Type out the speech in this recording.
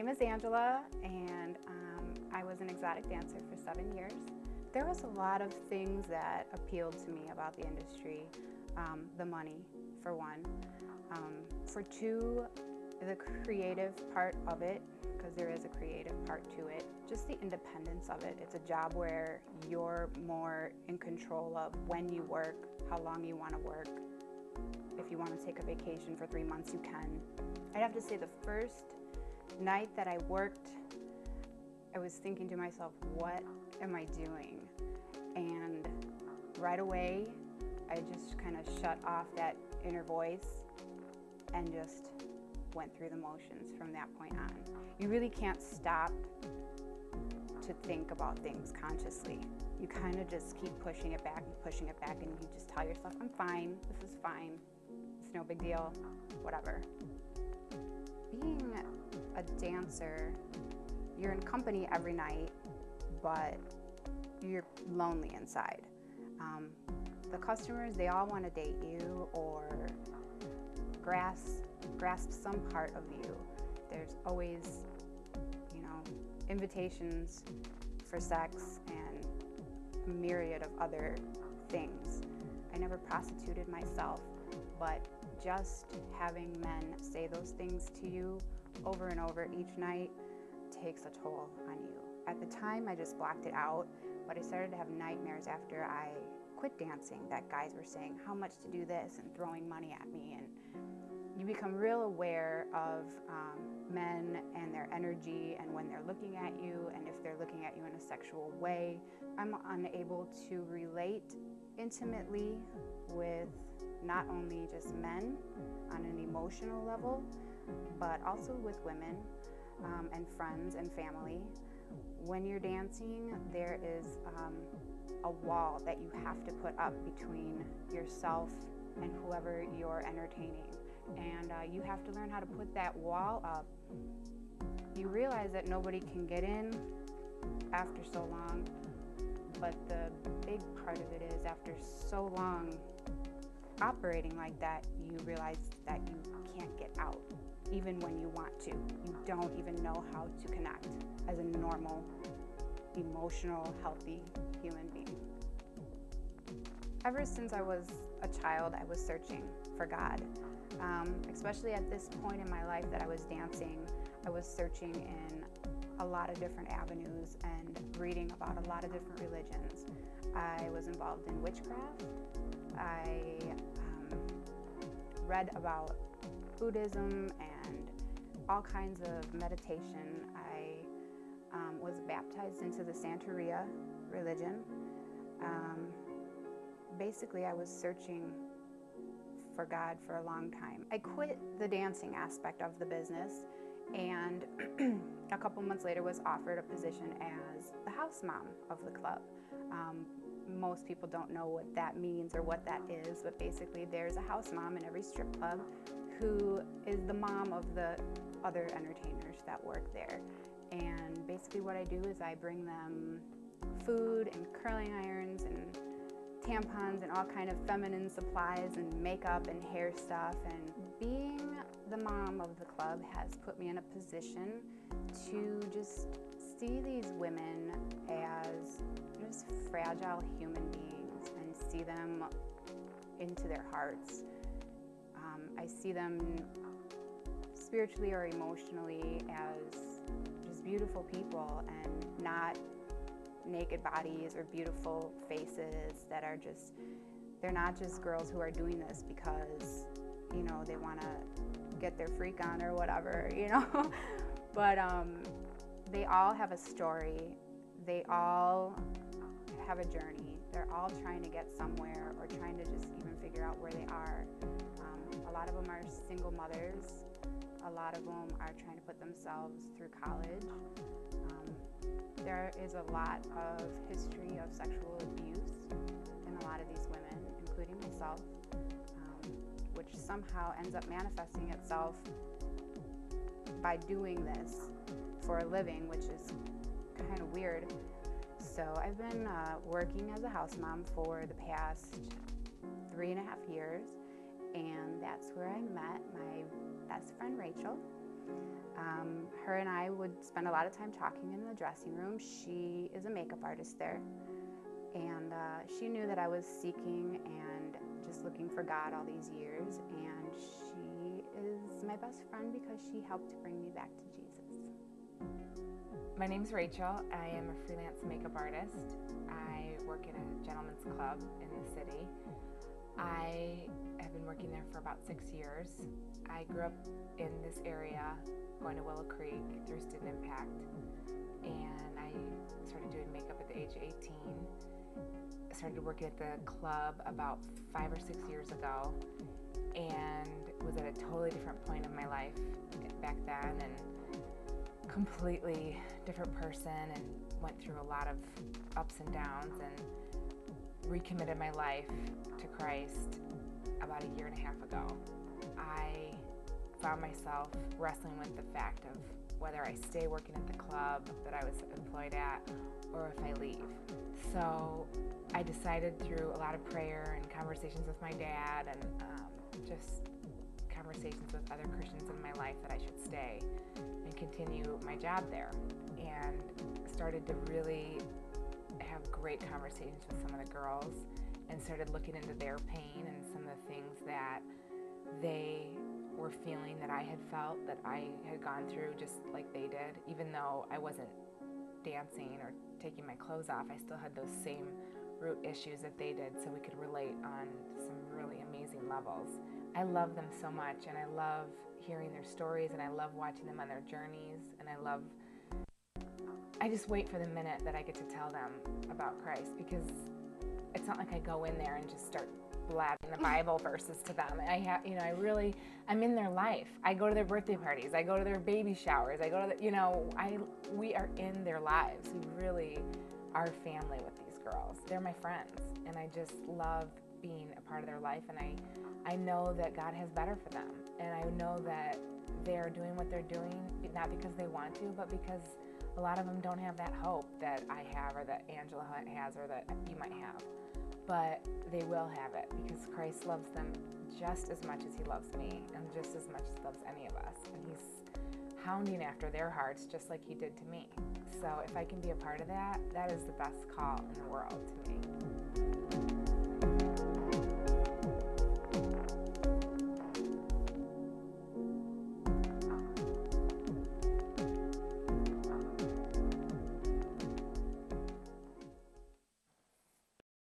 name is Angela, and I was an exotic dancer for 7 years. There was a lot of things that appealed to me about the industry. The money, for one. For two, the creative part of it, because there is a creative part to it. Just the independence of it. It's a job where you're more in control of when you work, how long you want to work. If you want to take a vacation for 3 months, you can. I'd have to say the first night that I worked, I was thinking to myself, what am I doing? And right away, I just kind of shut off that inner voice and just went through the motions from that point on. You really can't stop to think about things consciously. You kind of just keep pushing it back, and you just tell yourself, I'm fine, this is fine, it's no big deal, whatever. Being a dancer, you're in company every night, but you're lonely inside. The customers, they all want to date you or grasp some part of you. There's always, invitations for sex and a myriad of other things. I never prostituted myself, but just having men say those things to you over and over each night takes a toll on you. At the time, I just blocked it out, but I started to have nightmares after I quit dancing that guys were saying how much to do this and throwing money at me, and you become real aware of men and their energy and when they're looking at you and if they're looking at you in a sexual way. I'm unable to relate intimately with not only just men on an emotional level, but also with women and friends and family. When you're dancing, there is a wall that you have to put up between yourself and whoever you're entertaining. And you have to learn how to put that wall up. You realize that nobody can get in after so long, but the big part of it is after so long operating like that, you realize that you can't get out, even when you want to. You don't even know how to connect as a normal, emotional, healthy human being. Ever since I was a child, I was searching for God. Especially at this point in my life that I was dancing, I was searching in a lot of different avenues and reading about a lot of different religions. I was involved in witchcraft. I read about Buddhism and all kinds of meditation. I was baptized into the Santeria religion. Basically, I was searching for God for a long time. I quit the dancing aspect of the business, and a couple months later was offered a position as the house mom of the club. Most people don't know what that means or what that is, but basically there's a house mom in every strip club who is the mom of the other entertainers that work there. And basically what I do is I bring them food and curling irons and tampons and all kind of feminine supplies and makeup and hair stuff. And being the mom of the club has put me in a position to just see these women as just fragile human beings and see them into their hearts. I see them spiritually or emotionally as just beautiful people and not naked bodies or beautiful faces that are just, they're not just girls who are doing this because, they want to get their freak on or whatever, but they all have a story. They all have a journey. They're all trying to get somewhere or trying to just even figure out where they are. A lot of them are single mothers. A lot of them are trying to put themselves through college. There is a lot of history of sexual abuse in a lot of these women, including myself, which somehow ends up manifesting itself by doing this for a living, which is kind of weird. So I've been working as a house mom for the past 3.5 years, and that's where I met my best friend Rachel. Her and I would spend a lot of time talking in the dressing room. She is a makeup artist there, and she knew that I was seeking and just looking for God all these years, and she is my best friend because she helped bring me back to Jesus. My name's Rachel. I am a freelance makeup artist. I work at a gentleman's club in the city. I have been working there for about 6 years. I grew up in this area, going to Willow Creek through Student Impact, and I started doing makeup at the age of 18. I started working at the club about 5 or 6 years ago, and was at a totally different point of my life back then, and completely different person, and went through a lot of ups and downs, and recommitted my life to Christ about a year and a half ago. I found myself wrestling with the fact of whether I stay working at the club that I was employed at or if I leave. So I decided through a lot of prayer and conversations with my dad and just conversations with other Christians in my life that I should stay and continue my job there, and started to really have great conversations with some of the girls, and started looking into their pain and some of the things that they were feeling that I had felt, that I had gone through just like they did. Even though I wasn't dancing or taking my clothes off, I still had those same root issues that they did, so we could relate on some really amazing levels. I love them so much, and I love hearing their stories, and I love watching them on their journeys, and I just wait for the minute that I get to tell them about Christ, because it's not like I go in there and just start blabbing the Bible verses to them. I'm in their life. I go to their birthday parties. I go to their baby showers. I go to we are in their lives. We really are family with these girls. They're my friends, and I just love being a part of their life, and I know that God has better for them, and I know that they're doing what they're doing, not because they want to, but because a lot of them don't have that hope that I have, or that Angela has, or that you might have. But they will have it, because Christ loves them just as much as he loves me, and just as much as he loves any of us. And he's hounding after their hearts just like he did to me. So if I can be a part of that, that is the best call in the world to me.